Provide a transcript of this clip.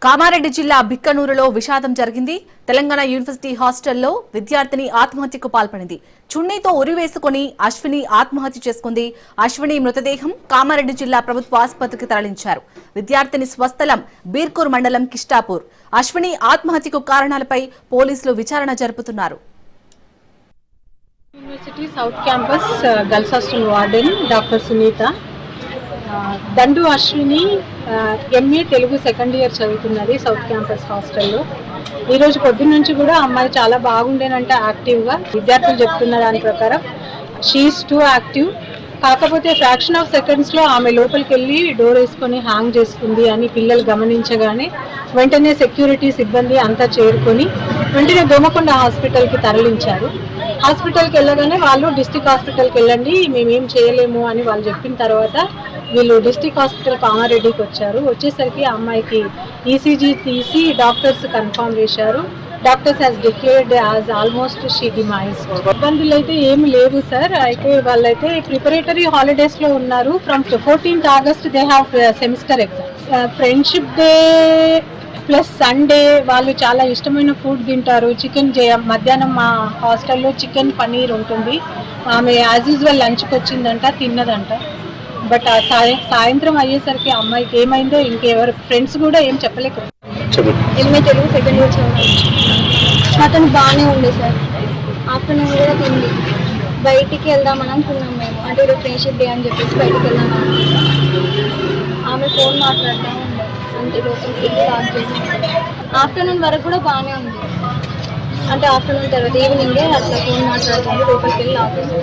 కామారెడ్డి జిల్లా బిక్కనూరులో విషాదం జరిగింది. తెలంగాణ యూనివర్సిటీ హాస్టల్లో విద్యార్థిని ఆత్మహత్యకు పాల్పడింది. చున్నీతో ఉరివేసుకుని అశ్విని ఆత్మహత్య చేసుకుంది. అశ్విని మృతదేహం కామారెడ్డి జిల్లా ప్రభుత్వ ఆసుపత్రికి తరలించారు. విద్యార్థిని స్వస్థలం బీర్కూర్ మండలం కిష్టాపూర్. అశ్విని ఆత్మహత్యకు కారణాలపై పోలీసులు విచారణ జరుపుతున్నారు. University south campus girls hostel warden doctor Sunitha Dandu Ashwini MA Telugu second year చదువుతున్నది సౌత్ క్యాంపస్ హాస్టల్లో. ఈరోజు పొద్దున్న నుంచి కూడా అమ్మాయి చాలా బాగుండేనంటే యాక్టివ్గా. విద్యార్థులు చెప్తున్న దాని ప్రకారం షీఈస్ టూ యాక్టివ్. కాకపోతే ఫ్రాక్షన్ ఆఫ్ సెకండ్స్లో ఆమె లోపలికి వెళ్ళి డోర్ వేసుకొని హ్యాంగ్ చేసుకుంది అని పిల్లలు గమనించగానే వెంటనే సెక్యూరిటీ సిబ్బంది అంతా చేరుకొని వెంటనే దోమకొండ హాస్పిటల్కి తరలించారు. హాస్పిటల్కి వెళ్ళగానే వాళ్ళు డిస్ట్రిక్ట్ హాస్పిటల్కి వెళ్ళండి మేమేం చేయలేము అని వాళ్ళు చెప్పిన తర్వాత వీళ్ళు డిస్ట్రిక్ట్ హాస్పిటల్ కామారెడ్డికి వచ్చారు. వచ్చేసరికి ఆ అమ్మాయికి ఈసీజీ తీసి డాక్టర్స్ కన్ఫర్మ్ చేశారు. Doctors has declared as almost she demised. ఇబ్బందులు అయితే ఏమి లేవు సార్. అయితే వాళ్ళైతే ప్రిపరేటరీ హాలిడేస్లో ఉన్నారు. From 14th August they have semester exam. Friendship day plus Sunday వాళ్ళు చాలా ఇష్టమైన ఫుడ్ తింటారు. చికెన్ మధ్యాహ్నం మా హాస్టల్లో చికెన్ పనీర్ ఉంటుంది. ఆమె యాజ్ యూజువల్ లంచ్కి వచ్చిందంట, తిన్నదంట. బట్ ఆ సాయంత్రం అయ్యేసరికి అమ్మాయికి ఏమైందో ఇంకెవరు ఫ్రెండ్స్ కూడా ఏం చెప్పలేకపోయారు. ఎంఏ తెలుగు సెకండ్ ఇయర్ అతను బాగానే ఉండే సార్. ఆఫ్టర్నూన్ కూడా తింది. బయటికి వెళ్దామని అనుకున్నాం మేము. అంటే ఈరోజు ఫ్రెండ్షిప్ డే అని చెప్పేసి బయటికి వెళ్దామని. ఆమె ఫోన్ మాట్లాడుతూ ఉండే అంటే లోపలికి స్టార్ట్ చేసి ఆఫ్టర్నూన్ వరకు కూడా బాగానే ఉంది. అంటే ఆఫ్టర్నూన్ తర్వాత ఈవినింగే అట్లా ఫోన్ మాట్లాడుతుంది. లోపలికి వెళ్ళి ఆఫీస్